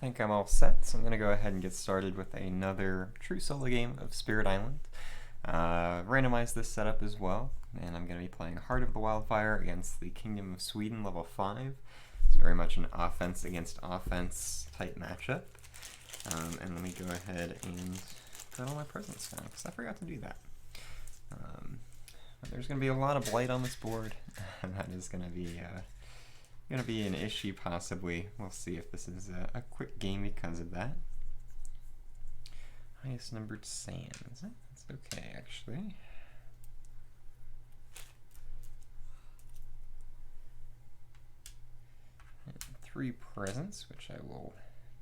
think I'm all set, so I'm going to go ahead and get started with another true solo game of Spirit Island. Randomize this setup as well, and I'm going to be playing Heart of the Wildfire against the Kingdom of Sweden level 5. It's very much an offense against offense type matchup. And let me go ahead and put all my presents down, because I forgot to do that. There's going to be a lot of blight on this board, and that is going to be an issue possibly. We'll see if this is a quick game because of that. Highest numbered sands. That's okay, actually. And 3 presents, which I will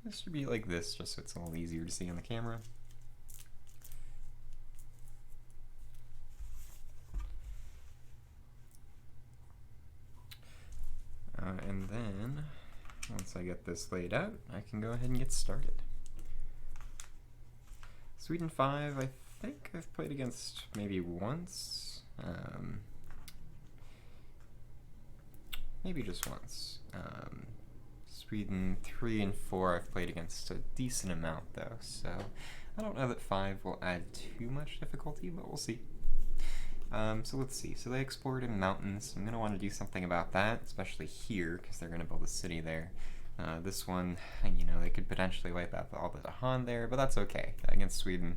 distribute like this, just so it's a little easier to see on the camera. And then, once I get this laid out, I can go ahead and get started. Sweden 5, I think I've played against maybe once. Maybe just once. Sweden 3 and 4 I've played against a decent amount though, so I don't know that 5 will add too much difficulty, but we'll see. So let's see. So they explored in mountains. I'm going to want to do something about that, especially here, because they're going to build a city there. This one, you know, they could potentially wipe out all the Dahan there, but that's okay. Against Sweden,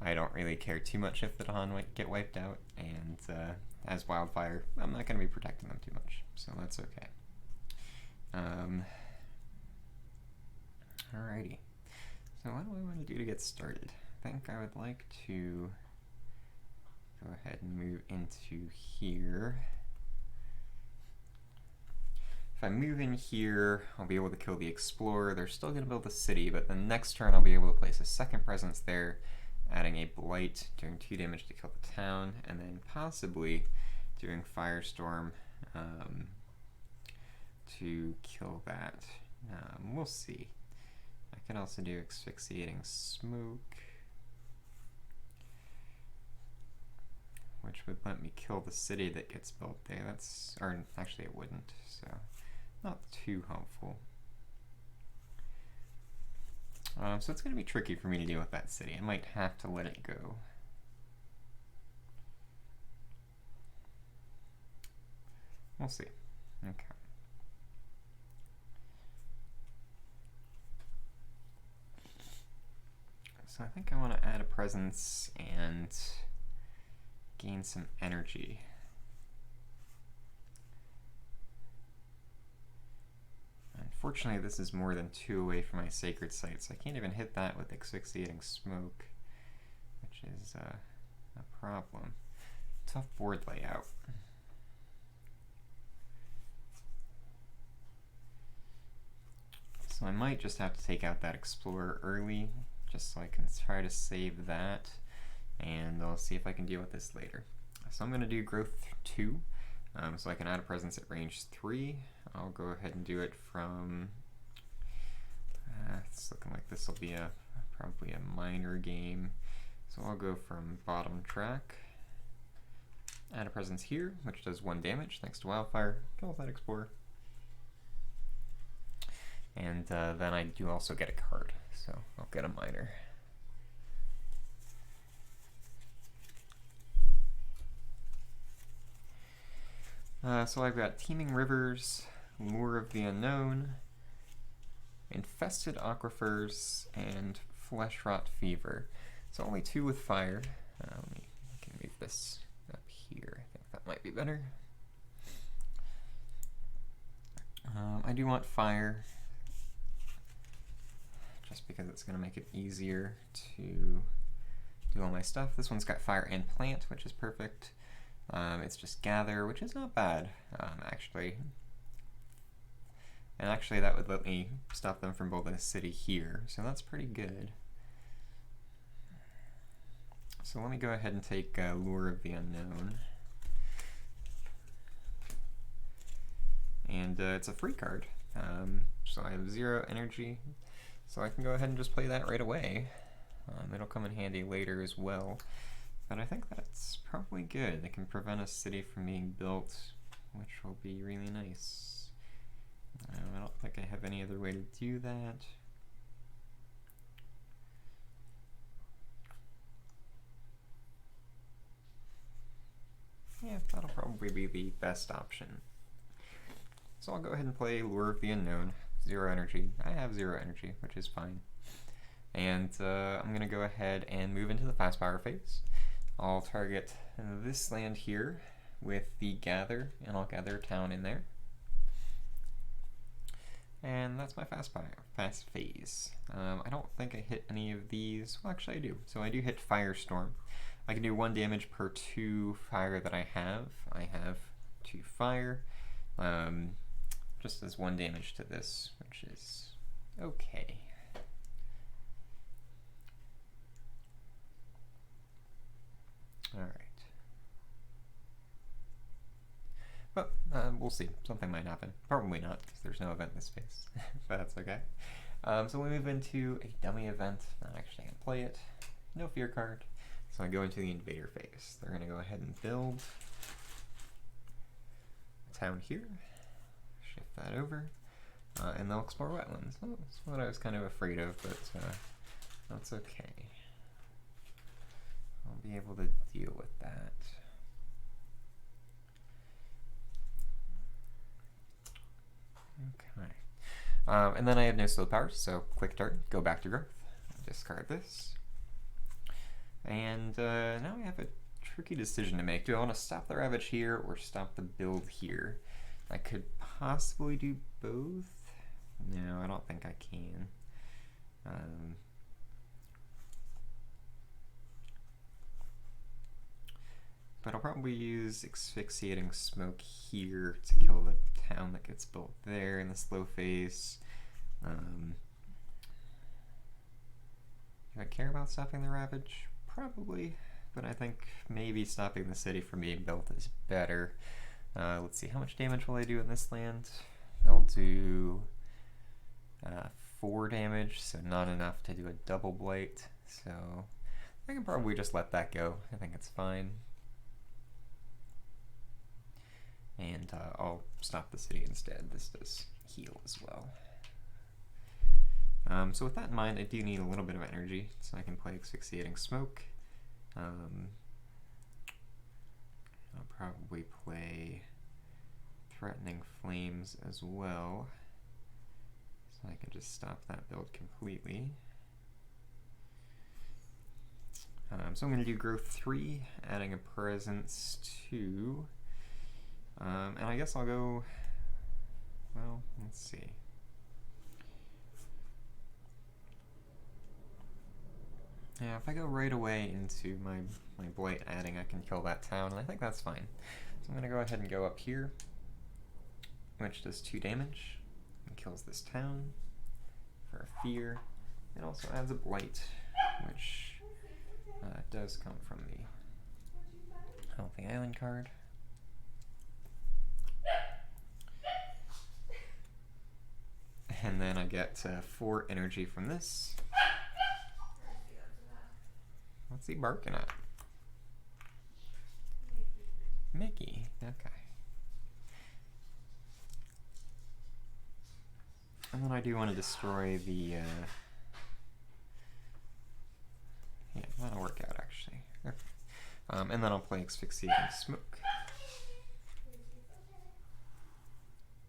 I don't really care too much if the Dahan get wiped out, and as Wildfire, I'm not going to be protecting them too much, so that's okay. Alrighty. So what do I want to do to get started? I think I would like to go ahead and move into here. If I move in here, I'll be able to kill the Explorer. They're still going to build a city, but the next turn I'll be able to place a second presence there, adding a Blight, doing 2 damage to kill the town, and then possibly doing Firestorm to kill that. We'll see. I can also do Asphyxiating Smoke, which would let me kill the city that gets built there. Or actually it wouldn't, so not too helpful. So it's going to be tricky for me to deal with that city. I might have to let it go. We'll see. Okay. So I think I want to add a presence and gain some energy. Unfortunately, this is more than 2 away from my sacred site, so I can't even hit that with Asphyxiating Smoke, which is a problem. Tough board layout. So I might just have to take out that Explorer early, just so I can try to save that, and I'll see if I can deal with this later. So I'm going to do Growth 2, so I can add a presence at range 3. I'll go ahead and do it from, it's looking like this will be probably a minor game, so I'll go from bottom track, add a presence here, which does 1 damage thanks to Wildfire, kill that Explorer. And then I do also get a card, so I'll get a minor. So I've got Teeming Rivers, Lure of the Unknown, Infested Aquifers, and Flesh Rot Fever. So only 2 with fire. I can move this up here. I think that might be better. I do want fire, just because it's going to make it easier to do all my stuff. This one's got fire and plant, which is perfect. It's just gather, which is not bad, actually. And actually that would let me stop them from building a city here, so that's pretty good. So let me go ahead and take Lure of the Unknown. And it's a free card, so I have 0 energy, so I can go ahead and just play that right away. It'll come in handy later as well. But I think that's probably good. It can prevent a city from being built, which will be really nice. I don't think I have any other way to do that. yeah, that'll probably be the best option. So I'll go ahead and play Lure of the Unknown. 0 energy. I have 0 energy, which is fine. And I'm going to go ahead and move into the fast power phase. I'll target this land here with the Gather, and I'll gather a town in there. And that's my fast phase. I don't think I hit any of these. Well, actually I do. So I do hit Firestorm. I can do 1 damage per 2 fire that I have. I have 2 fire. Just as 1 damage to this, which is okay. Alright. But we'll see. Something might happen. Probably not, because there's no event in this phase. But that's okay. So we move into a dummy event. Not actually going to play it. No fear card. So I go into the Invader Phase. They're going to go ahead and build a town here. Shift that over. And they'll explore wetlands. Oh, that's what I was kind of afraid of, but that's okay. I'll be able to deal with that. Okay. And then I have no slow powers, so quick turn, go back to growth. Discard this. And now we have a tricky decision to make. Do I want to stop the Ravage here or stop the build here? I could possibly do both. No, I don't think I can. But I'll probably use Asphyxiating Smoke here to kill the town that gets built there in the slow phase. Do I care about stopping the Ravage? Probably, but I think maybe stopping the city from being built is better. Let's see, how much damage will I do in this land? I'll do 4 damage, so not enough to do a double blight. So I can probably just let that go. I think it's fine. And I'll stop the city instead. This does heal as well. So with that in mind, I do need a little bit of energy, so I can play Asphyxiating Smoke. I'll probably play Threatening Flames as well, so I can just stop that build completely. So I'm going to do Growth 3, adding a Presence 2. And I guess I'll go, well, let's see. Yeah, if I go right away into my Blight adding, I can kill that town, and I think that's fine. So I'm going to go ahead and go up here, which does 2 damage, and kills this town for a fear. It also adds a Blight, which does come from the Healthy Island card. And then I get 4 energy from this. What's he barking at? Mickey. Okay. And then I do want to destroy the... yeah, that'll work out actually. Okay. And then I'll play Asphyxiating Smoke.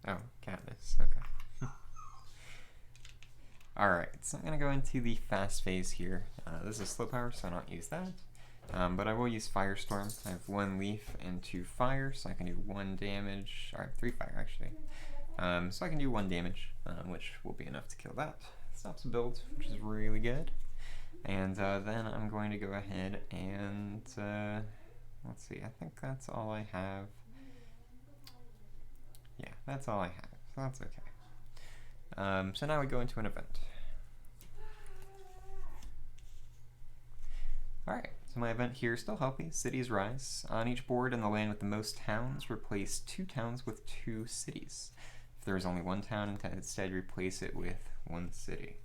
Oh, Katniss. Okay. Alright, so I'm going to go into the fast phase here. This is slow power, so I don't use that. But I will use Firestorm. I have 1 leaf and 2 fire, so I can do 1 damage. Alright, 3 fire actually. So I can do 1 damage, which will be enough to kill that. Stops the build, which is really good. And then I'm going to go ahead and, let's see, I think that's all I have. Yeah, that's all I have, so that's okay. So now we go into an event. Alright, so my event here is still healthy. Cities rise. On each board in the land with the most towns, replace 2 towns with 2 cities. If there is only 1 town, instead replace it with 1 city.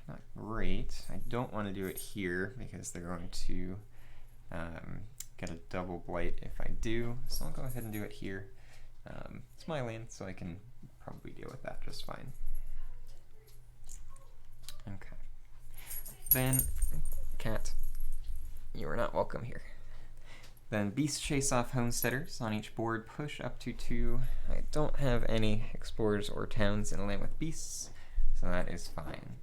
Not great. I don't want to do it here because they're going to get a double blight if I do. So I'll go ahead and do it here. It's my land, so I can probably deal with that just fine. Okay. Then, cat, you are not welcome here. Then Beast chase off Homesteaders on each board, push up to 2. I don't have any Explorers or Towns in a land with Beasts, so that is fine.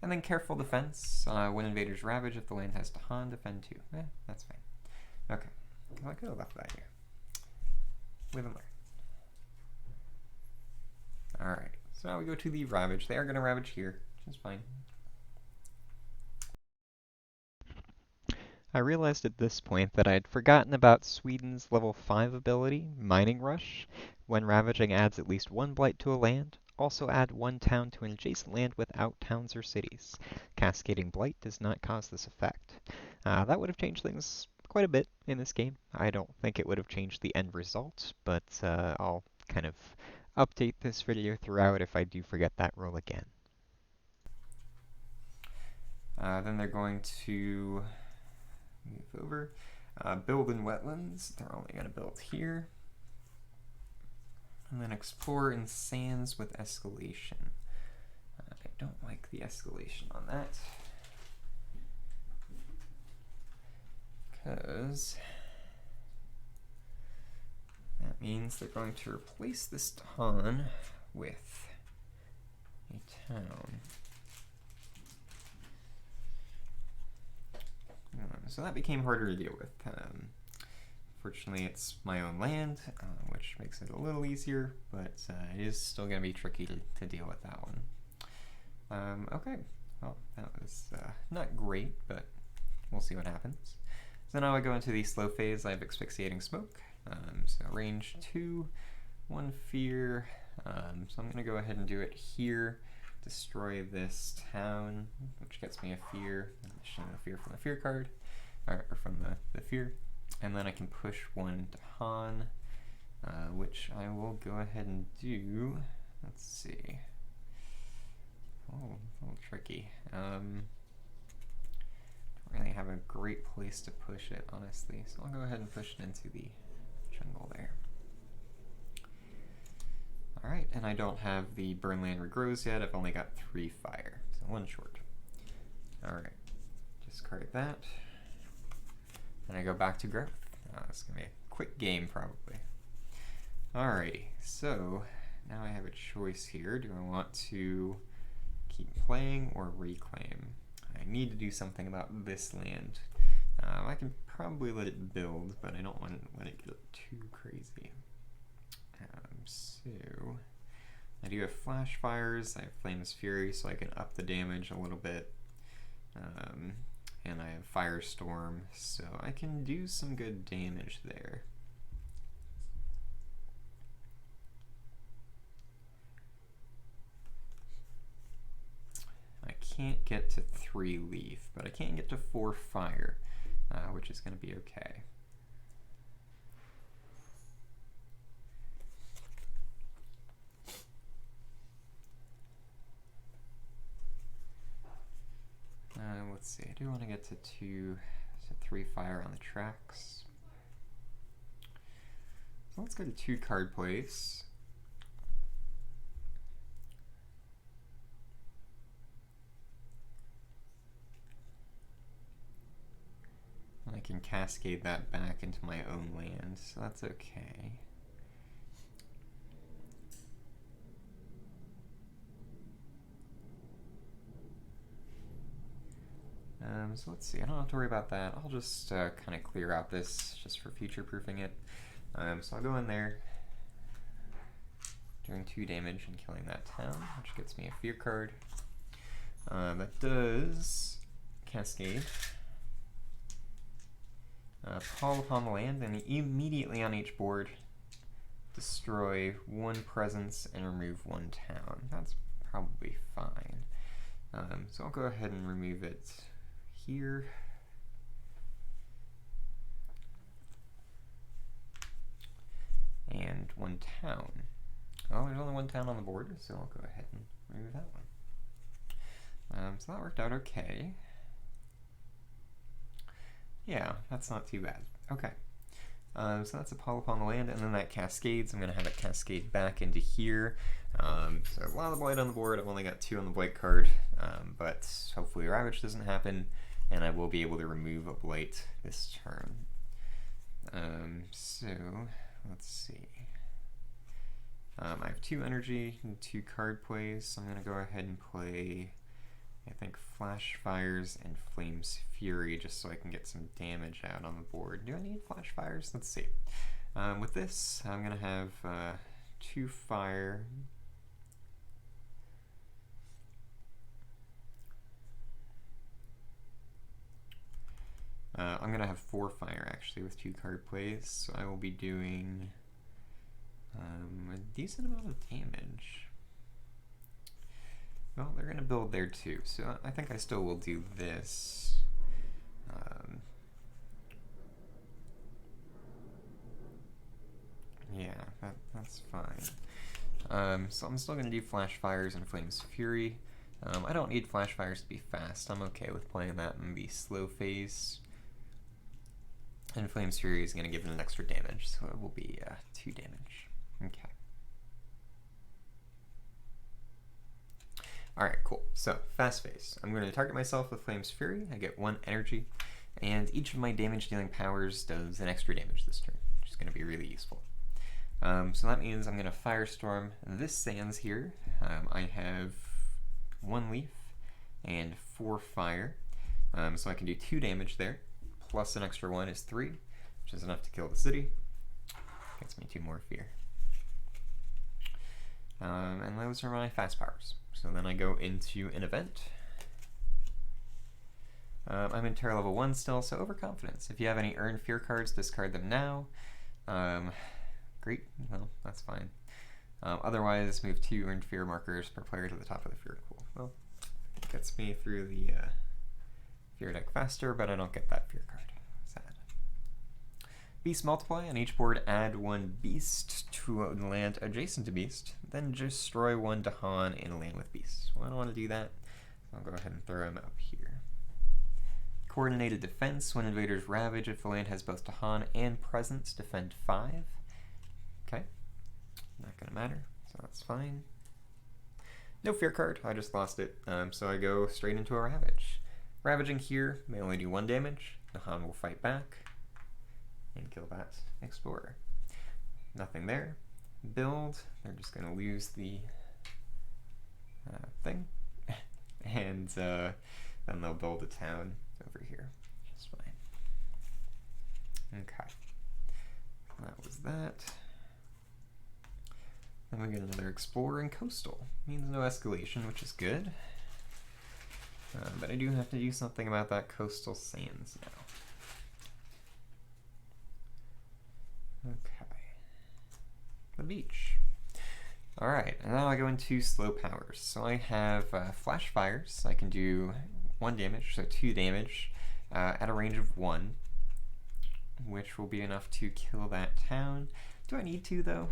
And then Careful Defense, when Invaders Ravage, if the land has Tahan, defend 2. That's fine. Okay, I could have left that here. Live and learn. Alright, so now we go to the Ravage. They are going to Ravage here, which is fine. I realized at this point that I'd forgotten about Sweden's level 5 ability, Mining Rush. When ravaging adds at least 1 blight to a land, also add 1 town to an adjacent land without towns or cities. Cascading Blight does not cause this effect. That would have changed things quite a bit in this game. I don't think it would have changed the end result, but I'll kind of update this video throughout if I do forget that rule again. Then they're going to move over. Build in Wetlands. They're only going to build here. And then Explore in Sands with Escalation. I don't like the escalation on that, because that means they're going to replace this Tahan with a town. So that became harder to deal with. Fortunately, it's my own land, which makes it a little easier, but it is still going to be tricky to deal with that one. Okay, well, that was not great, but we'll see what happens. So now I go into the slow phase. I have Asphyxiating Smoke, so range 2, 1 fear, so I'm going to go ahead and do it here. Destroy this town, which gets me a fear, additional fear from the fear card, or from the fear, and then I can push 1 Tahan, which I will go ahead and do. Let's see. Oh, a little tricky. Don't really have a great place to push it, honestly, so I'll go ahead and push it into the jungle there. Alright, and I don't have the Burn Land Regrows yet. I've only got 3 fire, so 1 short. Alright, discard that. And I go back to growth. This is going to be a quick game, probably. Alrighty, so now I have a choice here. Do I want to keep playing or reclaim? I need to do something about this land. I can probably let it build, but I don't want to let it get too crazy. So I do have Flash Fires, I have Flame's Fury, so I can up the damage a little bit. And I have Firestorm, so I can do some good damage there. I can't get to 3 leaf, but I can get to 4 fire, which is going to be okay. Let's see, I do want to get to 3 fire on the tracks. So let's go to 2 card plays. I can cascade that back into my own land, so that's okay. So let's see, I don't have to worry about that. I'll just kind of clear out this just for future-proofing it. So I'll go in there, doing 2 damage and killing that town, which gets me a fear card. That does cascade. Call upon the land, and immediately on each board, destroy 1 presence and remove 1 town. That's probably fine. So I'll go ahead and remove it here. And 1 town. Oh, there's only 1 town on the board, so I'll go ahead and remove that one. So that worked out okay. Yeah, that's not too bad. Okay. So that's a Call upon the land, and then that cascades. I'm going to have it cascade back into here. So a lot of blight on the board. I've only got 2 on the blight card, but hopefully Ravage doesn't happen, and I will be able to remove a blight this turn. So let's see. I have 2 energy and 2 card plays, so I'm going to go ahead and play, I think, Flash Fires and Flame's Fury, just so I can get some damage out on the board. Do I need Flash Fires? Let's see. With this, I'm going to have 2 fire. I'm going to have 4 fire, actually, with 2 card plays, so I will be doing a decent amount of damage. Well, they're going to build there too, so I think I still will do this. Yeah, that's fine. So I'm still going to do Flash Fires and Flame's Fury. I don't need Flash Fires to be fast. I'm okay with playing that in the slow phase. And Flame's Fury is going to give it an extra damage, so it will be 2 damage. Okay. Alright, cool. So, fast phase. I'm going to target myself with Flame's Fury. I get 1 energy, and each of my damage dealing powers does an extra damage this turn, which is going to be really useful. So that means I'm going to Firestorm this sands here. I have 1 leaf and 4 fire, so I can do 2 damage there, plus an extra 1 is 3, which is enough to kill the city. Gets me 2 more fear. And those are my fast powers. So then I go into an event. I'm in Terror level 1 still, so Overconfidence. If you have any Earn Fear cards, discard them now. Great, well, that's fine. Otherwise, move 2 Earned Fear markers per player to the top of the Fear pool. Well, it gets me through the Fear deck faster, but I don't get that Fear card. Sad. Beast Multiply. On each board, add 1 Beast to a land adjacent to Beast, then destroy 1 Dahan in a land with Beasts. Well, I don't want to do that, so I'll go ahead and throw him up here. Coordinated Defense. When invaders ravage, if the land has both Dahan and Presence, defend 5. Okay, not gonna matter, so that's fine. No fear card, I just lost it, so I go straight into a Ravage. Ravaging here may only do 1 damage. Dahan will fight back and kill that Explorer. Nothing there. Build, they're just gonna lose the thing, and then they'll build a town over here, which is fine. Okay, that was that. Then we get another Explorer and Coastal. Means no escalation, which is good. But I do have to do something about that Coastal Sands now. Okay. The beach. Alright, and now I go into slow powers. So I have Flash Fires. I can do 1 damage, so 2 damage, at a range of 1, which will be enough to kill that town. Do I need to, though?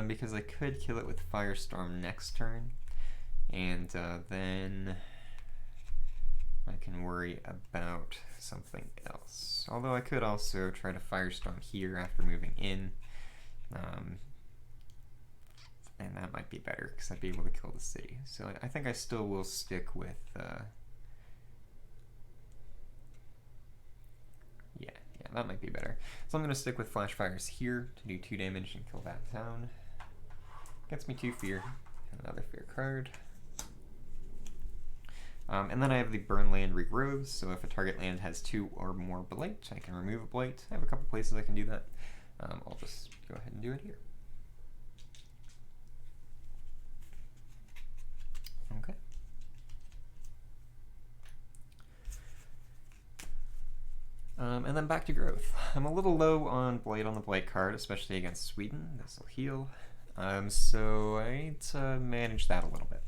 Because I could kill it with Firestorm next turn, and then I can worry about something else. Although I could also try to Firestorm here after moving in, and that might be better, because I'd be able to kill the city. So I think I still will stick with... Yeah, that might be better. So I'm going to stick with Flash Fires here to do 2 damage and kill that town. Gets me 2 fear, and another fear card. And then I have the Burn Land Regrows, so if a target land has 2 or more Blight, I can remove a Blight. I have a couple places I can do that. I'll just go ahead and do it here. Okay. And then back to growth. I'm a little low on Blight on the Blight card, especially against Sweden. This will heal. So I need to manage that a little bit.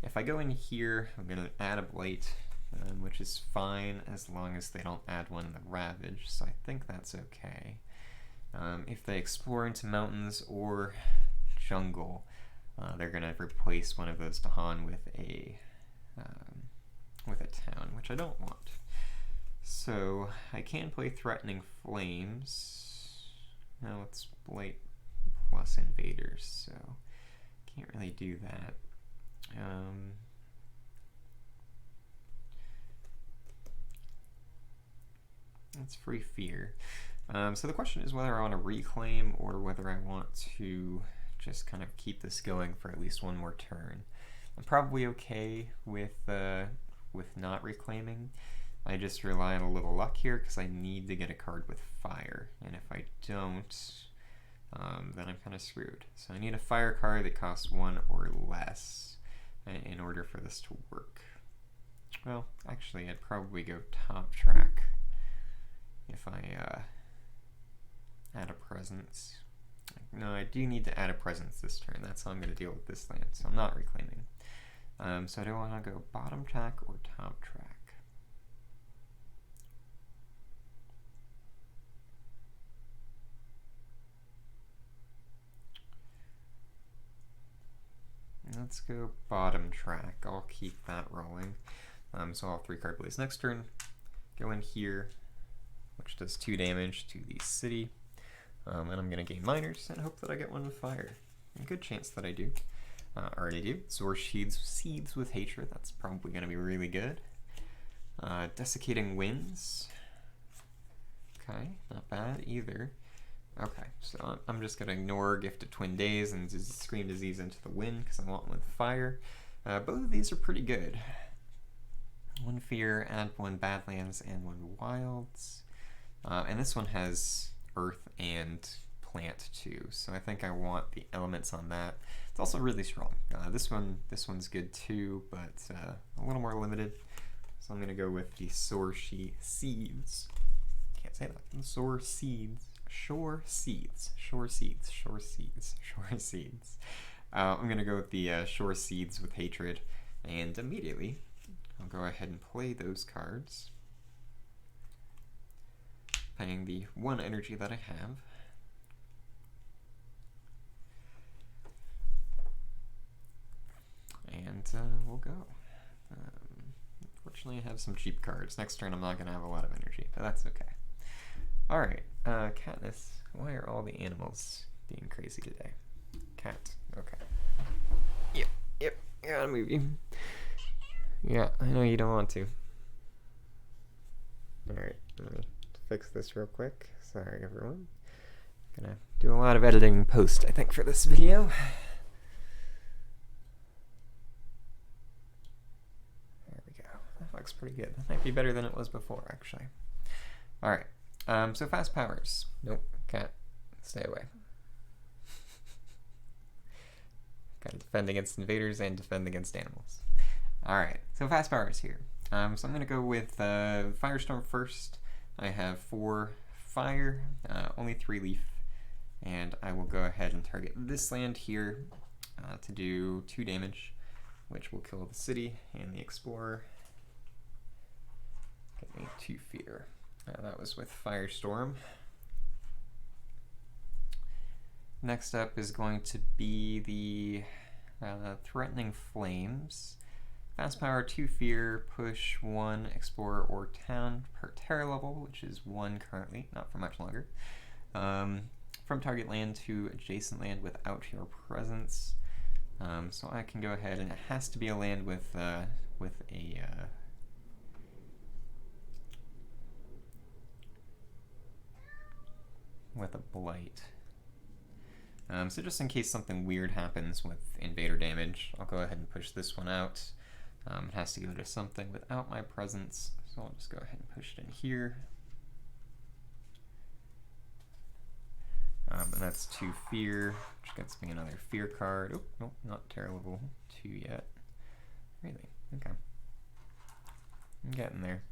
If I go in here, I'm going to add a Blight, which is fine as long as they don't add one in the Ravage, so I think that's okay. If they explore into mountains or jungle, they're going to replace one of those Dahan with a town, which I don't want. So I can play Threatening Flames. No, it's Blight plus Invaders, so can't really do that. That's free fear. So the question is whether I want to reclaim or whether I want to just kind of keep this going for at least one more turn. I'm probably okay with not reclaiming. I just rely on a little luck here because I need to get a card with fire, and if I don't, then I'm kind of screwed. So I need a fire card that costs 1 or less in order for this to work. Well, actually, I'd probably go top track if I add a presence. No, I do need to add a presence this turn. That's how I'm going to deal with this land, so I'm not reclaiming. So I don't want to go bottom track or top track. Let's go bottom track. I'll keep that rolling. So I'll have 3 card plays next turn. Go in here, which does 2 damage to the city. And I'm going to gain minors and hope that I get one with fire. A good chance that I do. Already do. Soar Seeds with Hatred. That's probably going to be really good. Desiccating Winds. Okay, not bad either. Okay, so I'm just going to ignore Gifted Twin Days and Scream Disease into the wind because I want one with fire. Both of these are pretty good. 1 fear, add 1 Badlands and 1 wilds. And this one has earth and plant too, so I think I want the elements on that. It's also really strong. This one's good too, but a little more limited. So I'm going to go with the Soar Seeds. Can't say that. Soar Seeds. Shore Seeds. I'm going to go with the Shore Seeds with Hatred, and immediately I'll go ahead and play those cards, paying the 1 energy that I have. And we'll go. Unfortunately, I have some cheap cards. Next turn I'm not going to have a lot of energy, but that's okay. Alright, Katniss, why are all the animals being crazy today? Cat, okay. Yep, gotta move you. Yeah, I know you don't want to. Alright, let me fix this real quick. Sorry, everyone. Gonna do a lot of editing post, I think, for this video. There we go. That looks pretty good. That might be better than it was before, actually. Alright. So fast powers. Nope, cat, stay away. Gotta defend against invaders and defend against animals. Alright, so fast powers here. So I'm gonna go with Firestorm first. I have 4 fire, only 3 leaf, and I will go ahead and target this land here to do 2 damage, which will kill the city and the explorer. Get me 2 fear. That was with Firestorm. Next up is going to be the Threatening Flames. Fast power, 2 fear, push 1 explorer or town per terror level, which is 1 currently, not for much longer. From target land to adjacent land without your presence. So I can go ahead, and it has to be a land with a blight. So just in case something weird happens with invader damage, I'll go ahead and push this one out. It has to go to something without my presence, so I'll just go ahead and push it in here. And that's 2 fear, which gets me another fear card. Oh, nope, not terror level 2 yet. Really? Okay. I'm getting there.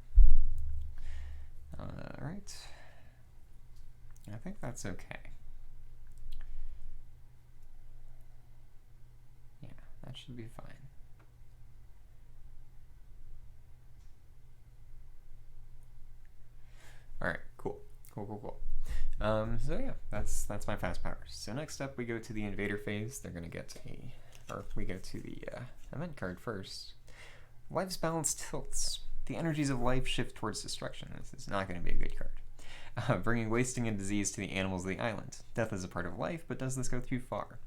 Alright. I think that's okay. Yeah, that should be fine. Alright, cool. So yeah, that's my fast powers. So next up we go to the Invader Phase. They're gonna get we go to the event card first. Life's balance tilts. The energies of life shift towards destruction. This is not gonna be a good card. Bringing wasting and disease to the animals of the island. Death is a part of life, but does this go too far?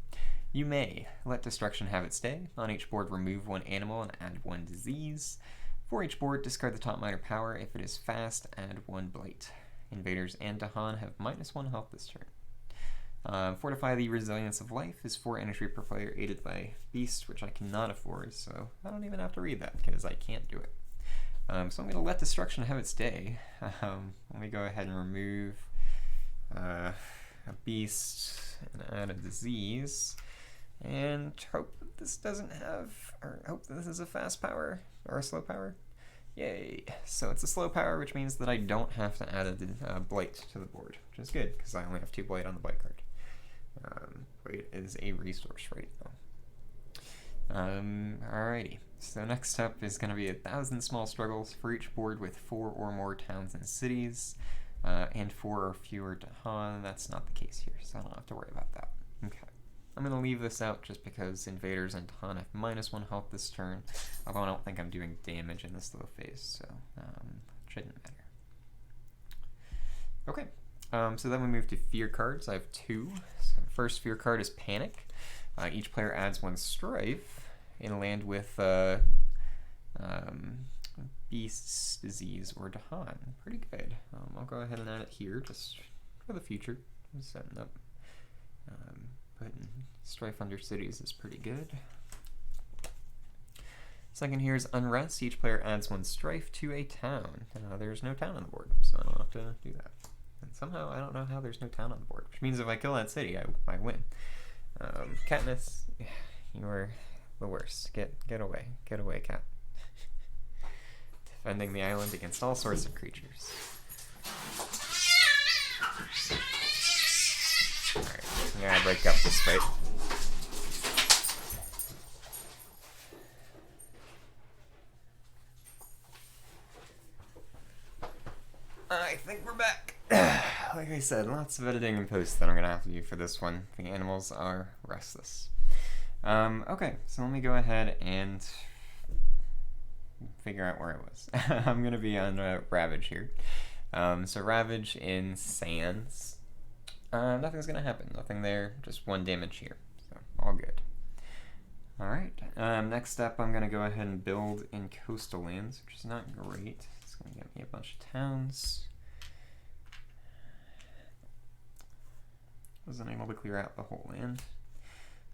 You may let destruction have its day. On each board, remove 1 animal and add 1 disease. For each board, discard the top minor power. If it is fast, add 1 blight. Invaders and Dahan have -1 health this turn. Fortify the Resilience of Life is 4 energy per player aided by Beast, which I cannot afford, so I don't even have to read that because I can't do it. So I'm going to let Destruction have its day. Let me go ahead and remove a Beast and add a Disease, and hope that this doesn't have, or hope that this is a fast power or a slow power. Yay! So it's a slow power, which means that I don't have to add a Blight to the board, which is good because I only have 2 Blight on the Blight card. Blight is a resource right now. Alrighty. So next up is going to be 1,000 small struggles for each board with 4 or more towns and cities, and 4 or fewer Dahan. That's not the case here, so I don't have to worry about that. Okay. I'm going to leave this out just because Invaders and Dahan have -1 health this turn, although I don't think I'm doing damage in this little phase, so it shouldn't matter. Okay, so then we move to Fear cards. I have 2. So first Fear card is Panic. Each player adds 1 Strife in a land with Beast's, Disease, or Dahan. Pretty good. I'll go ahead and add it here just for the future. I'm setting up. Putting Strife under cities is pretty good. Second here is Unrest. Each player adds 1 Strife to a town. There's no town on the board, so I don't have to do that. And somehow I don't know how there's no town on the board, which means if I kill that city, I win. Katniss, you are the worst. Get away. Get away, Cat. Defending the island against all sorts of creatures. Alright, I'm gonna break up this fight. I think we're back. Like I said, lots of editing and posts that I'm gonna have to do for this one. The animals are restless. Okay, so let me go ahead and figure out where I was. I'm gonna be on Ravage here. So Ravage in Sands. Nothing's gonna happen. Nothing there. Just 1 damage here. So all good. Alright. Next up, I'm gonna go ahead and build in Coastal Lands, which is not great. It's gonna get me a bunch of towns. Wasn't able to clear out the whole land.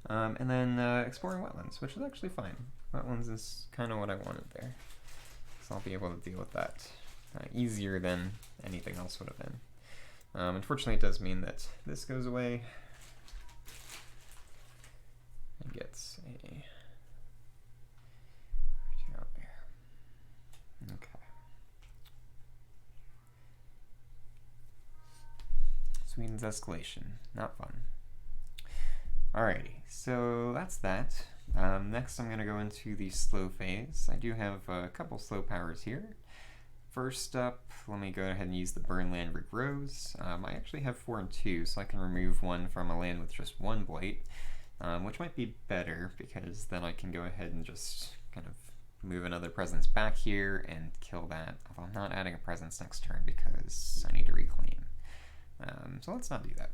And then exploring wetlands, which is actually fine. Wetlands is kind of what I wanted there. So I'll be able to deal with that easier than anything else would have been. Unfortunately, it does mean that this goes away and gets a out there. Okay. Sweden's escalation, not fun. Alrighty, so that's that. Next, I'm going to go into the slow phase. I do have a couple slow powers here. First up, let me go ahead and use the Burn Land Regrows. I actually have 4 and 2, so I can remove 1 from a land with just 1 Blight, which might be better because then I can go ahead and just kind of move another presence back here and kill that. Although I'm not adding a presence next turn because I need to reclaim. So let's not do that.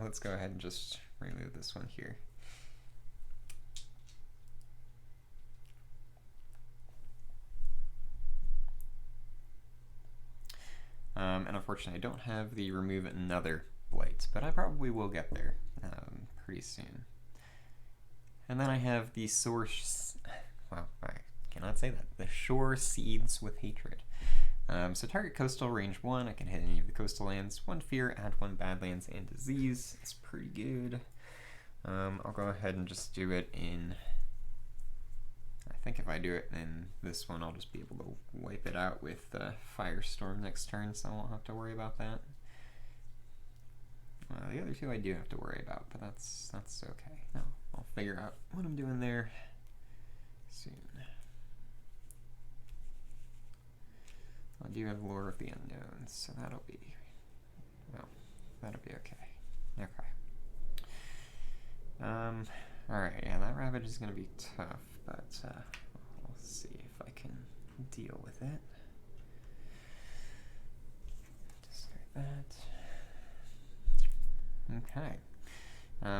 Let's go ahead and just remove this one here. And unfortunately, I don't have the remove another Blight, but I probably will get there pretty soon. And then I have the source. Wow, I cannot say that. The Shore Seeds with Hatred. So target coastal, range 1. I can hit any of the coastal lands. 1 fear, add 1 badlands and disease. It's pretty good. I'll go ahead and just do it in. I think if I do it in this one, I'll just be able to wipe it out with Firestorm next turn, so I won't have to worry about that. The other 2 I do have to worry about, but that's okay. No, I'll figure out what I'm doing there soon. I do have Lore of the Unknowns, so that'll be okay. Okay. Alright, yeah, that Ravage is going to be tough, but we'll see if I can deal with it. Discard that. Okay.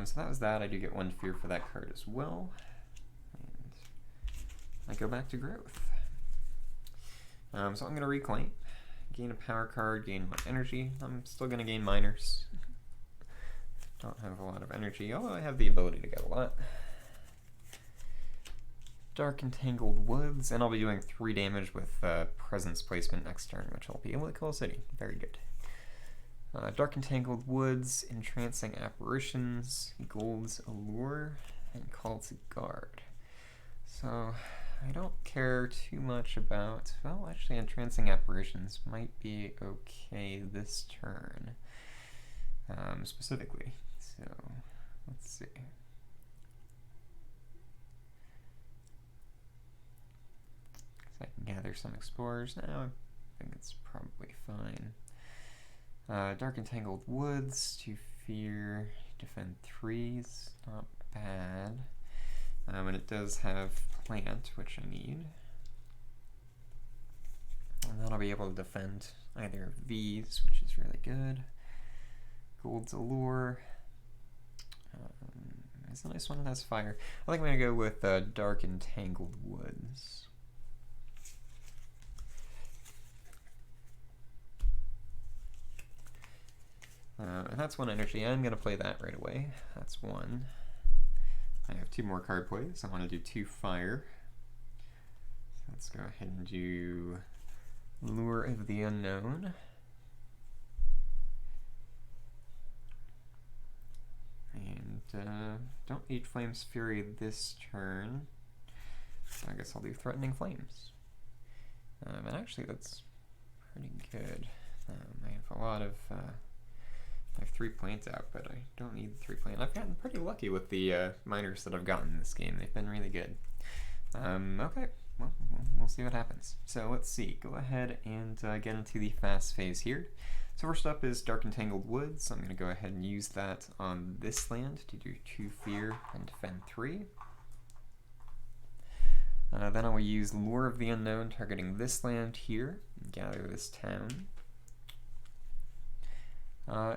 So that was that. I do get 1 fear for that card as well. And I go back to growth. So I'm going to reclaim. gain a power card, gain 1 energy. I'm still going to gain minors. Don't have a lot of energy, although I have the ability to get a lot. Dark and Tangled Woods, and I'll be doing 3 damage with Presence placement next turn, which I'll be able to kill a city. Very good. Dark and Tangled Woods, Entrancing Apparitions, Gold's Allure, and Call to Guard. So I don't care too much about, well, actually Entrancing Apparitions might be okay this turn, specifically. So let's see. I can gather some explorers now. I think it's probably fine. Dark and Tangled Woods, 2 fear, defend 3's not bad. And it does have plant, which I need. And then I'll be able to defend either of these, which is really good. Gold's Allure. It's a nice one that has fire. I think I'm going to go with Dark and Tangled Woods. And that's 1 energy. I'm going to play that right away. That's 1. I have 2 more card plays. I want to do 2 fire. So let's go ahead and do Lure of the Unknown. And don't need Flame's Fury this turn. So I guess I'll do Threatening Flames. And actually that's pretty good. I have a lot of... I have 3 plants out, but I don't need 3 plants. I've gotten pretty lucky with the miners that I've gotten in this game. They've been really good. Okay, well, we'll see what happens. So let's see. Go ahead and get into the fast phase here. So first up is Dark and Tangled Woods. So I'm going to go ahead and use that on this land to do 2 fear and defend 3. Then I will use Lure of the Unknown, targeting this land here, and gather this town.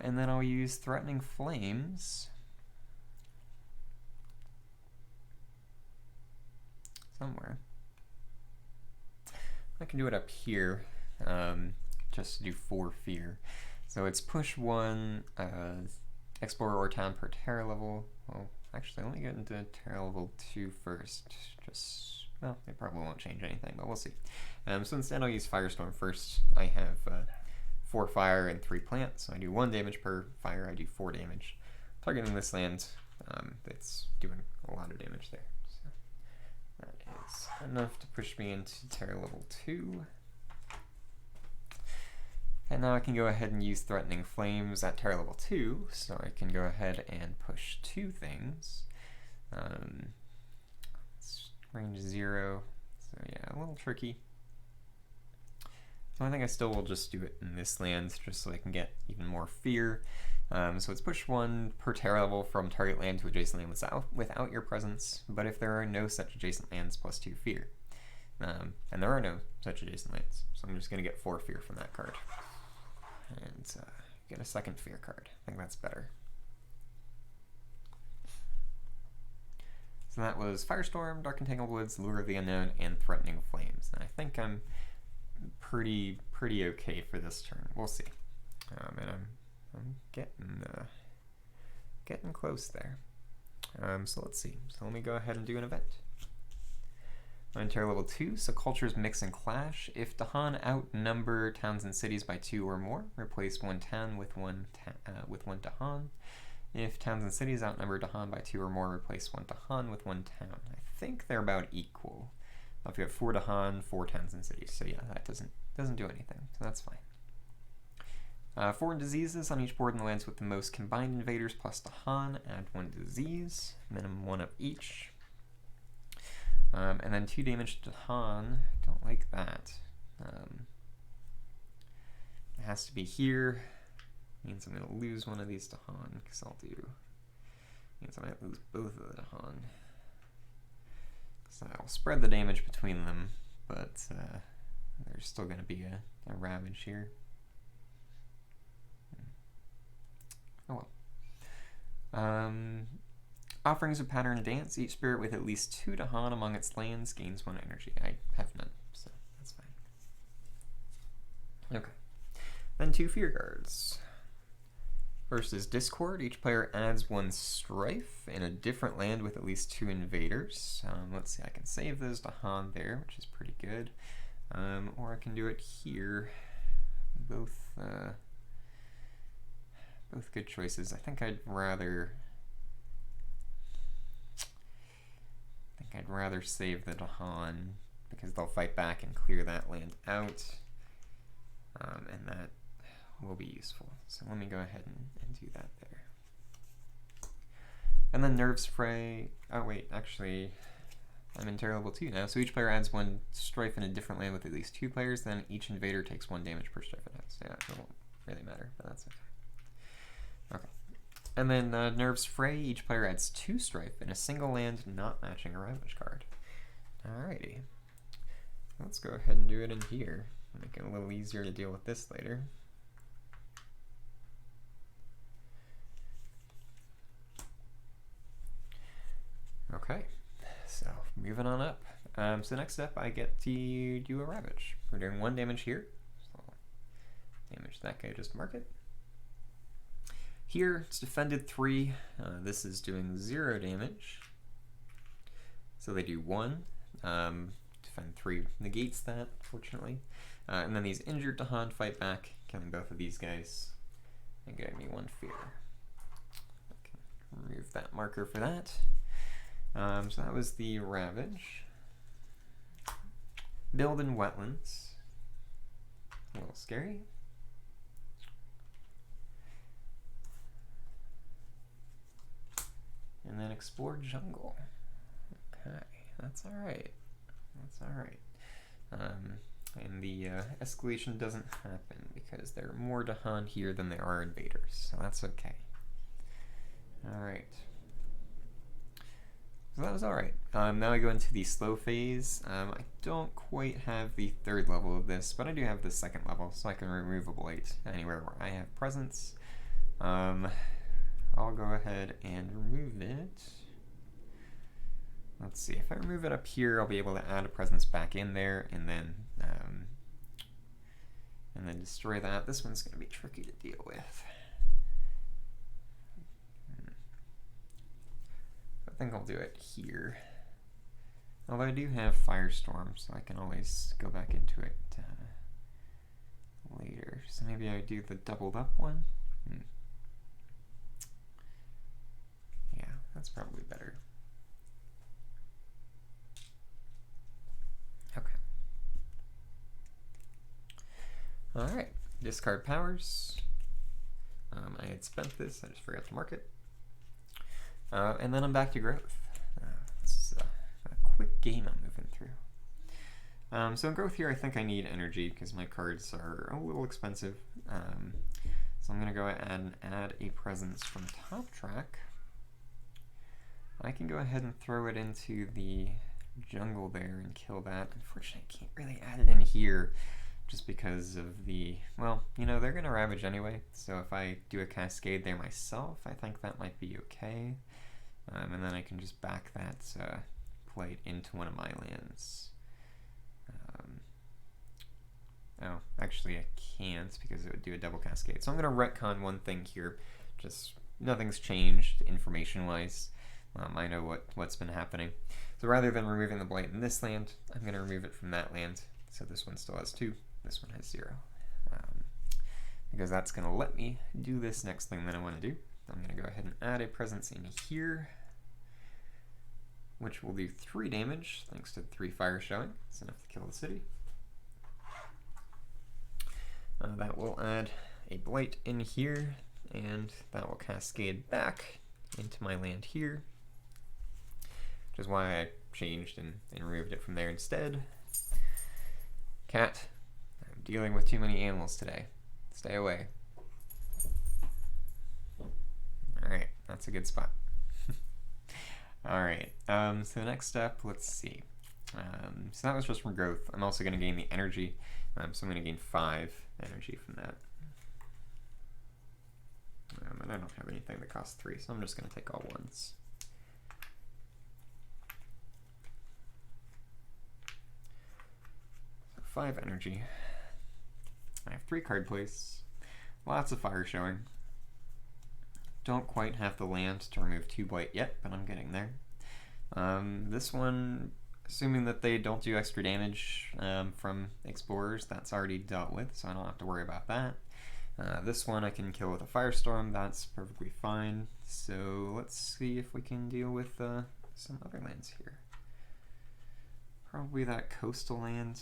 And then I'll use Threatening Flames somewhere. I can do it up here, just to do 4 fear. So it's push 1, Explorer or Town per terror level. Well, actually, let me get into terror level 2 first. Just, well, it probably won't change anything, but we'll see. So instead I'll use Firestorm first. I have 4 fire and 3 plants, so I do 1 damage per fire. I do 4 damage. Targeting this land, it's doing a lot of damage there. So that is enough to push me into terror level 2. And now I can go ahead and use Threatening Flames at terror level 2, so I can go ahead and push 2 things. It's range 0, so yeah, a little tricky. So I think I still will just do it in this land, just so I can get even more fear. So it's push 1 per terror level from target land to adjacent land without your presence, but if there are no such adjacent lands, plus 2 fear. And there are no such adjacent lands, so I'm just going to get 4 fear from that card. And get a 2nd fear card. I think that's better. So that was Firestorm, Dark and Tangled Woods, Lure of the Unknown, and Threatening Flames. And I think I'm pretty okay for this turn. We'll see. And I'm getting close there. So let's see. So let me go ahead and do an event. On terror level 2, so cultures mix and clash. If Dahan outnumber towns and cities by 2 or more, replace 1 town with one Dahan. If towns and cities outnumber Dahan by 2 or more, replace 1 Dahan with 1 town. I think they're about equal. If you have 4 Dahan, 4 towns and cities. So yeah, that doesn't do anything. So that's fine. Foreign diseases on each board in the lands with the most combined invaders plus Dahan. Add 1 disease, minimum 1 of each. And then 2 damage to Dahan. Don't like that. It has to be here. Means I'm going to lose 1 of these Dahan, because means I might lose both of the Dahan. So I'll spread the damage between them, but there's still going to be a ravage here. Oh well. Offerings of Pattern and Dance. Each spirit with at least 2 Dahan among its lands gains 1 energy. I have none, so that's fine. Okay. Then 2 Fear Guards. First is Discord. Each player adds 1 Strife in a different land with at least 2 invaders. Let's see, I can save those to Han there, which is pretty good. Or I can do it here. Both good choices. I think I'd rather save the Dahan because they'll fight back and clear that land out, and that will be useful. So let me go ahead and do that there. And then Nerves Fray. Oh wait, actually, I'm in terrible too now. So each player adds 1 Strife in a different land with at least 2 players. Then each invader takes 1 damage per Strife it has. Yeah, it won't really matter, but that's okay. Okay. And then Nerves Fray. Each player adds 2 Strife in a single land not matching a Ravage card. Alrighty. Let's go ahead and do it in here. Make it a little easier to deal with this later. Okay, so moving on up. So next up, I get to do a Ravage. We're doing 1 damage here. So damage that guy, just mark it. Here, it's defended 3. This is doing 0 damage. So they do 1. Defend 3 negates that, fortunately. And then these injured Dahan fight back, killing both of these guys, and getting me 1 fear. I can remove that marker for that. So that was the Ravage. Build in Wetlands. A little scary. And then Explore Jungle. Okay, that's alright. That's alright. And the escalation doesn't happen because there are more Dahan here than there are invaders, so that's okay. Alright. So that was alright. Now I go into the slow phase. I don't quite have the 3rd level of this, but I do have the 2nd level, so I can remove a blight anywhere where I have presence. I'll go ahead and remove it. Let's see, if I remove it up here, I'll be able to add a presence back in there and then destroy that. This one's going to be tricky to deal with. I think I'll do it here. Although I do have Firestorm, so I can always go back into it later. So maybe I do the doubled up one. Yeah, that's probably better. Okay. Alright, discard powers. I had spent this, I just forgot to mark it. And then I'm back to growth. This is a quick game I'm moving through. So in growth here, I think I need energy because my cards are a little expensive. So I'm going to go ahead and add a presence from top track. I can go ahead and throw it into the jungle there and kill that. Unfortunately, I can't really add it in here just because of the, well, you know, they're going to ravage anyway. So if I do a cascade there myself, I think that might be okay. And then I can just back that plate into one of my lands. Oh, actually I can't because it would do a double cascade. So I'm going to retcon one thing here. Just nothing's changed information-wise. I know what's been happening. So rather than removing the blight in this land, I'm going to remove it from that land. So this one still has 2. This one has 0. Because that's going to let me do this next thing that I want to do. I'm going to go ahead and add a presence in here, which will do 3 damage, thanks to 3 fire showing. It's enough to kill the city. That will add a blight in here, and that will cascade back into my land here, which is why I changed and removed it from there instead. Cat, I'm dealing with too many animals today. Stay away. Alright, that's a good spot. Alright, so next up, let's see. So that was just from growth. I'm also going to gain the energy, so I'm going to gain 5 energy from that. And I don't have anything that costs 3, so I'm just going to take all 1s. So 5 energy. I have 3 card plays. Lots of fire showing. Don't quite have the land to remove 2 blight yet, but I'm getting there. This one, assuming that they don't do extra damage from explorers, that's already dealt with, so I don't have to worry about that. This one I can kill with a Firestorm, that's perfectly fine. So let's see if we can deal with some other lands here. Probably that coastal land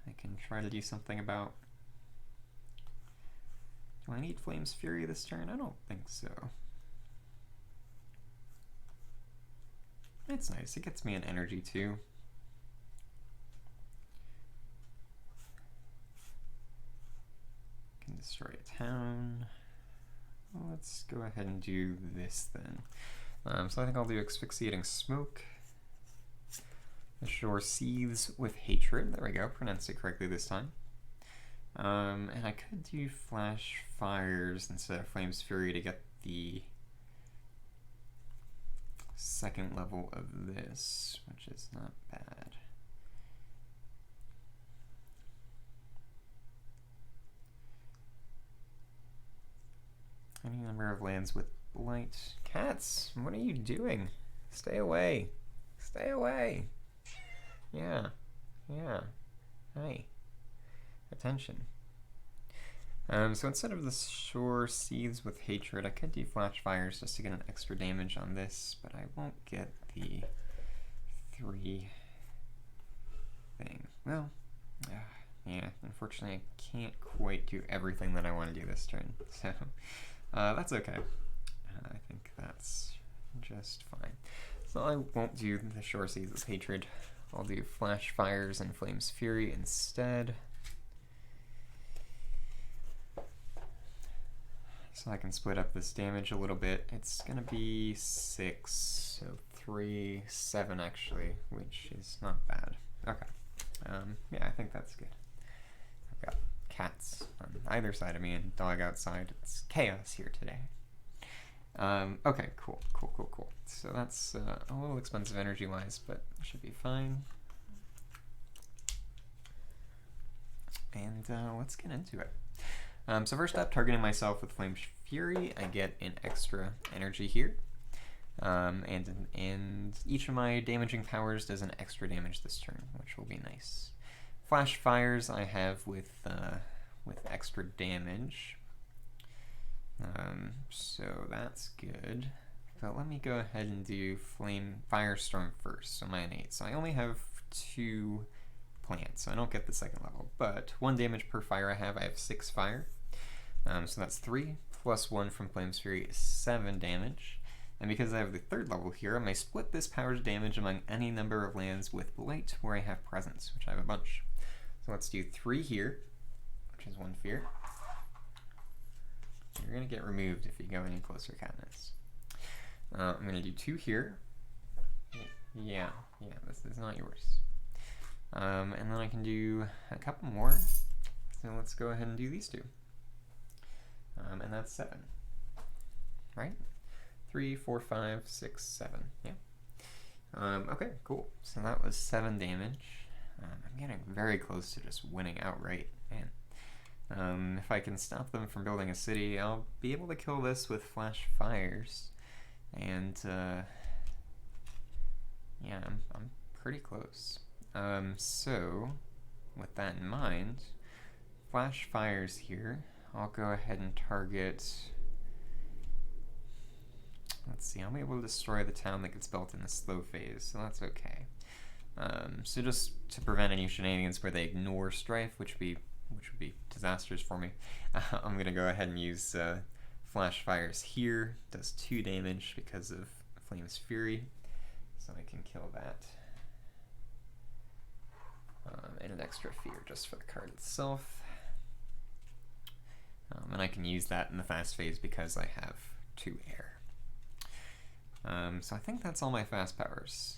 I can try to do something about. Do I need Flame's Fury this turn? I don't think so. It's nice, it gets me an energy too. Can destroy a town. Well, let's go ahead and do this then. So I think I'll do Asphyxiating Smoke. The shore seethes with hatred. There we go, pronounced it correctly this time. And I could do Flash Fires instead of Flame's Fury to get the second level of this, which is not bad. Any number of lands with blight. Cats, what are you doing? Stay away. Stay away. Yeah. Hey. Attention. So instead of the shore seethes with hatred, I could do Flash Fires just to get an extra damage on this, but I won't get the 3 thing. Well, yeah, unfortunately I can't quite do everything that I want to do this turn, so that's okay. I think that's just fine. So I won't do the shore seethes with hatred. I'll do Flash Fires and Flame's Fury instead. So I can split up this damage a little bit. It's gonna be 6, so 3, 7 actually, which is not bad. Okay. Yeah, I think that's good. I've got cats on either side of me and dog outside. It's chaos here today. Okay, cool. So that's a little expensive energy-wise, but should be fine. And let's get into it. So first up, targeting myself with Flame's Fury, I get an extra energy here. And each of my damaging powers does an extra damage this turn, which will be nice. Flash Fires I have with extra damage. So that's good. But let me go ahead and do Firestorm first, so mine 8. So I only have 2 plants, so I don't get the second level. But 1 damage per fire I have 6 fire. So that's 3, plus 1 from Flame's Fury is 7 damage. And because I have the 3rd level here, I may split this power's damage among any number of lands with blight where I have presence, which I have a bunch. So let's do 3 here, which is 1 fear. You're going to get removed if you go any closer, Katniss. I'm going to do 2 here. Yeah, this is not yours. And then I can do a couple more. So let's go ahead and do these 2. And that's 7. Right? 3, 4, 5, 6, 7. Yeah. Okay, cool. So that was 7 damage. I'm getting very close to just winning outright. Man. If I can stop them from building a city, I'll be able to kill this with Flash Fires. And yeah, I'm pretty close. So with that in mind, Flash Fires here. I'll go ahead and target. Let's see, I'll be able to destroy the town that gets built in the slow phase, so that's okay. So just to prevent any shenanigans where they ignore strife, which would be disasters for me, I'm gonna go ahead and use Flash Fires here. Does 2 damage because of Flame's Fury, so I can kill that. And an extra fear just for the card itself. And I can use that in the fast phase because I have 2 air. So I think that's all my fast powers.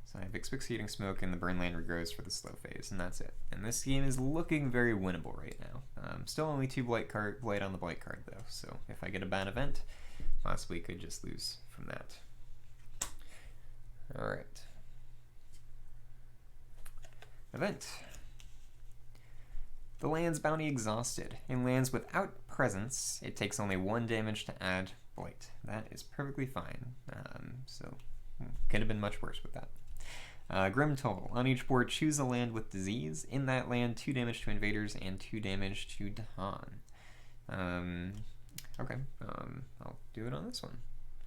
So I have Asphyxiating Smoke and the Burn Land regrows for the slow phase, and that's it. And this game is looking very winnable right now. Still only 2 blight on the blight card though, so if I get a bad event, possibly could just lose from that. Alright. Event. The land's bounty exhausted. In lands without presence, it takes only 1 damage to add blight. That is perfectly fine. So could have been much worse with that. Grim Toll. On each board, choose a land with disease. In that land, 2 damage to invaders and 2 damage to Dahan. Okay, I'll do it on this one.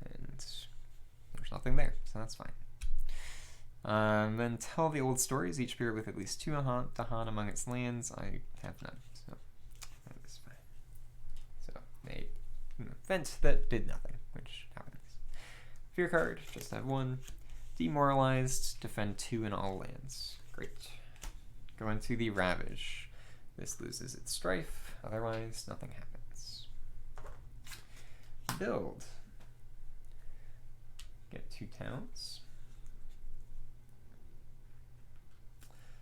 And there's nothing there, so that's fine. Then tell the old stories, each spirit with at least 2 Dahan among its lands. I have none, so that is fine. So, a event that did nothing, which happens. Fear card, just have 1. Demoralized, defend 2 in all lands. Great. Go into the Ravage. This loses its strife, otherwise nothing happens. Build. Get 2 towns.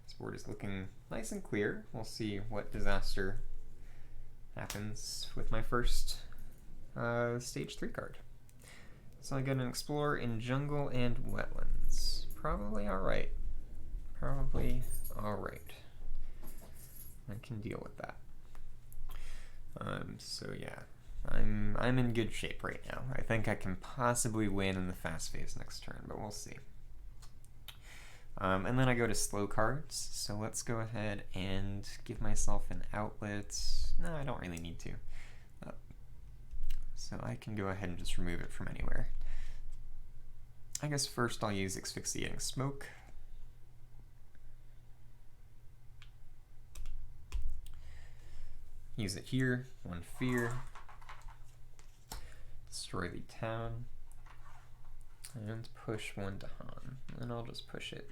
This board is looking nice and clear. We'll see what disaster happens with my first stage 3 card. So I get an Explorer in Jungle and Wetlands. Probably alright. Probably alright. I can deal with that. So yeah. I'm in good shape right now. I think I can possibly win in the fast phase next turn, but we'll see. And then I go to slow cards, so let's go ahead and give myself an outlet. No, I don't really need to. So I can go ahead and just remove it from anywhere. I guess first I'll use Asphyxiating Smoke. Use it here, 1 fear. Destroy the town. And push 1 Dahan. And I'll just push it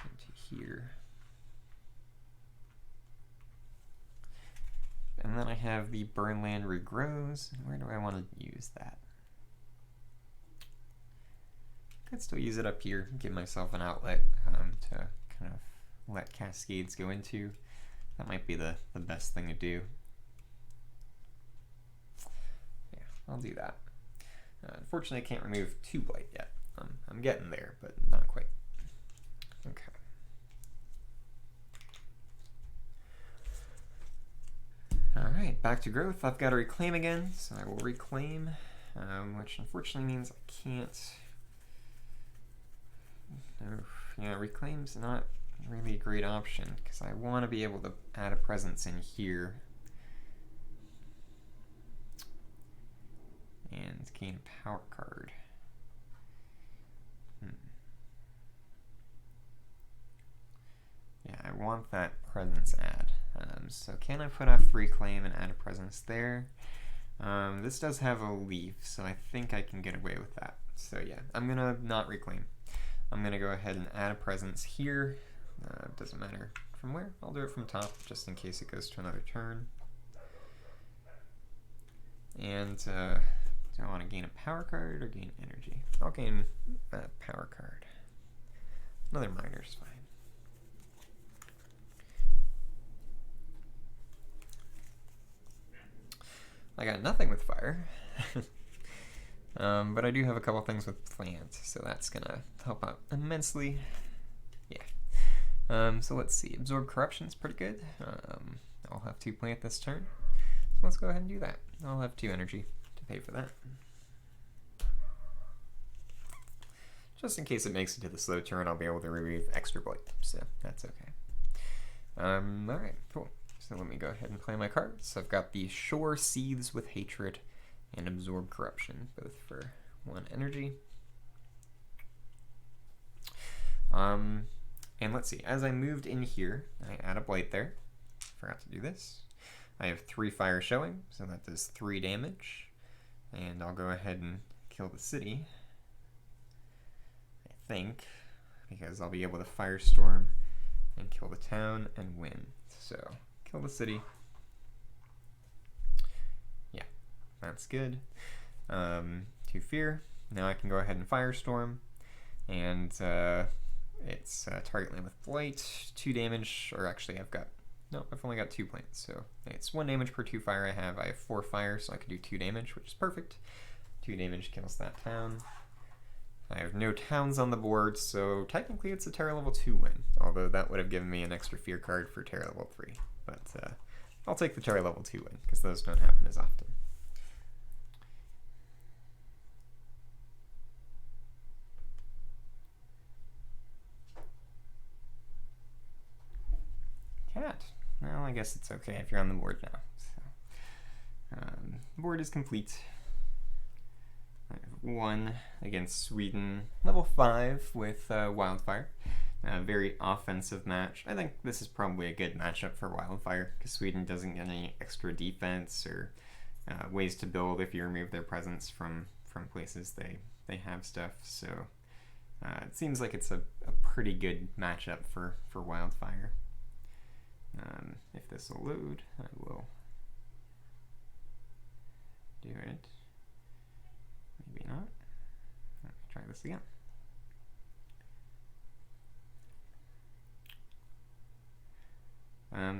into here. And then I have the Burn Land Regrows. Where do I want to use that? Could still use it up here, give myself an outlet to kind of let Cascades go into. That might be the best thing to do. Yeah, I'll do that. Unfortunately, I can't remove 2 blight yet. I'm getting there, but not quite. Okay. Alright, back to growth. I've got to reclaim again, so I will reclaim, which unfortunately means I can't. Yeah, reclaim's not really a great option, because I want to be able to add a presence in here. And gain a power card. Yeah, I want that presence add. So can I put off reclaim and add a presence there? This does have a leaf, so I think I can get away with that. So yeah, I'm gonna not reclaim. I'm gonna go ahead and add a presence here. Doesn't matter from where. I'll do it from top, just in case it goes to another turn. And do I want to gain a power card or gain energy? I'll gain a power card. Another miner's fine. I got nothing with fire. But I do have a couple things with plant, so that's gonna help out immensely. Yeah. So let's see. Absorb Corruption's pretty good. I'll have 2 plant this turn. So let's go ahead and do that. I'll have 2 energy to pay for that. Just in case it makes it to the slow turn, I'll be able to remove extra blight, so that's okay. Alright, cool. So let me go ahead and play my cards. I've got the Shore Seethes with Hatred and Absorb Corruption, both for 1 energy. And let's see, as I moved in here, I add a blight there. Forgot to do this. I have 3 fire showing, so that does 3 damage. And I'll go ahead and kill the city, I think, because I'll be able to Firestorm and kill the town and win. So, kill the city. Yeah, that's good. 2 fear. Now I can go ahead and Firestorm, and it's target land with blight, 2 damage, or actually I've only got 2 plants, so it's 1 damage per 2 fire I have. I have 4 fire, so I can do 2 damage, which is perfect. 2 damage kills that town. I have no towns on the board, so technically it's a Terra level 2 win, although that would have given me an extra fear card for Terra level 3. But I'll take the Terra level 2 win, because those don't happen as often. Cat. Well, I guess it's okay if you're on the board now. So, the board is complete. I have 1 against Sweden, level 5 with Wildfire. A very offensive match. I think this is probably a good matchup for Wildfire, because Sweden doesn't get any extra defense or ways to build if you remove their presence from places they have stuff. So it seems like it's a pretty good matchup for Wildfire. If this will load, I will do it. Maybe not. Let me try this again.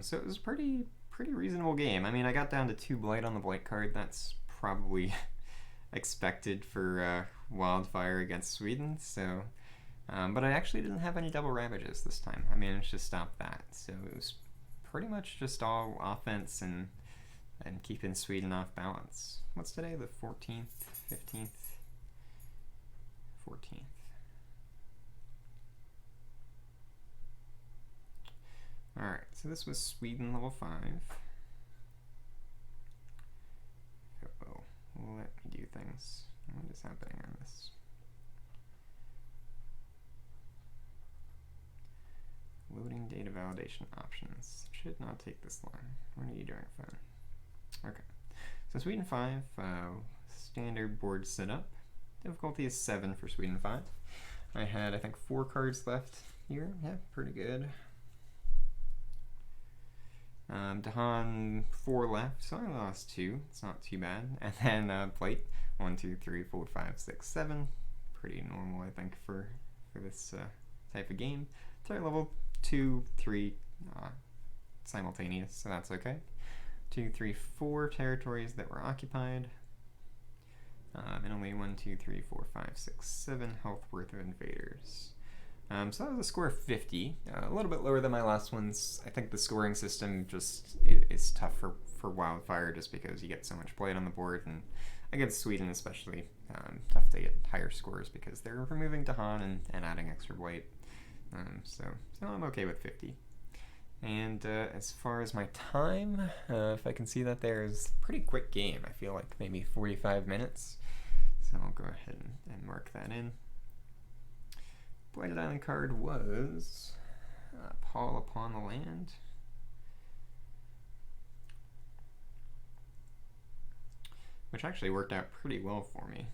So it was a pretty reasonable game. I mean, I got down to 2 blight on the blight card. That's probably expected for Wildfire against Sweden. So, but I actually didn't have any double ravages this time. I managed to stop that. So it was pretty much just all offense and keeping Sweden off balance. What's today? The 14th, 15th, 14th. Alright, so this was Sweden level 5. Oh, let me do things. What is happening on this? Loading data validation options. Should not take this long. What are you doing, phone? Okay. So Sweden 5, standard board setup. Difficulty is 7 for Sweden 5. I had, I think, 4 cards left here. Yeah, pretty good. Dahan 4 left, so I lost 2. It's not too bad. And then plate 1, 2, 3, 4, 5, 6, 7. Pretty normal, I think, for this type of game. Terra level 2, 3 simultaneous, so that's okay. 2, 3, 4 territories that were occupied. And only 1, 2, 3, 4, 5, 6, 7 health worth of invaders. So that was a score of 50, a little bit lower than my last ones. I think the scoring system just is tough for Wildfire just because you get so much blight on the board, and against Sweden especially, tough to get higher scores because they're removing Dahan and adding extra blight. So I'm okay with 50. And as far as my time, if I can see that there, is a pretty quick game. I feel like maybe 45 minutes. So I'll go ahead and mark that in. Blighted Island card was Paul Upon the Land. Which actually worked out pretty well for me.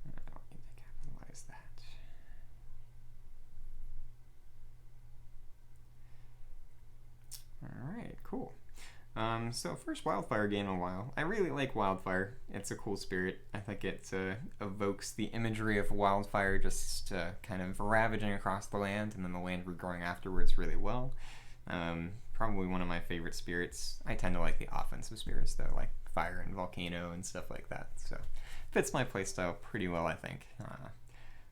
I don't need to capitalize that. Alright, cool. So first Wildfire game in a while. I really like Wildfire. It's a cool spirit. I think it evokes the imagery of Wildfire just kind of ravaging across the land and then the land regrowing afterwards really well. Probably one of my favorite spirits. I tend to like the offensive spirits though, like Fire and Volcano and stuff like that. So fits my playstyle pretty well, I think.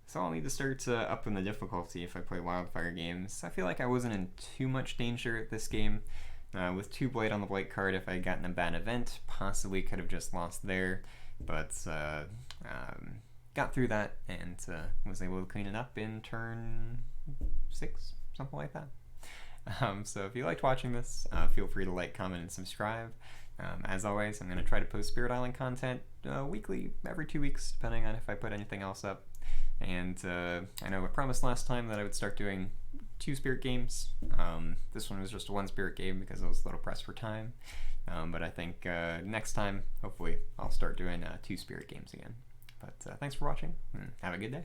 So I'll need to start upping the difficulty if I play Wildfire games. I feel like I wasn't in too much danger at this game. With 2 blight on the blight card, if I had gotten a bad event, possibly could have just lost there, but got through that and was able to clean it up in turn 6, something like that. So if you liked watching this, feel free to like, comment, and subscribe. As always, I'm going to try to post Spirit Island content weekly, every 2 weeks, depending on if I put anything else up. And I know I promised last time that I would start doing 2 spirit games. This one was just a 1 spirit game because I was a little pressed for time. But I think next time, hopefully, I'll start doing 2 spirit games again. But thanks for watching, and have a good day.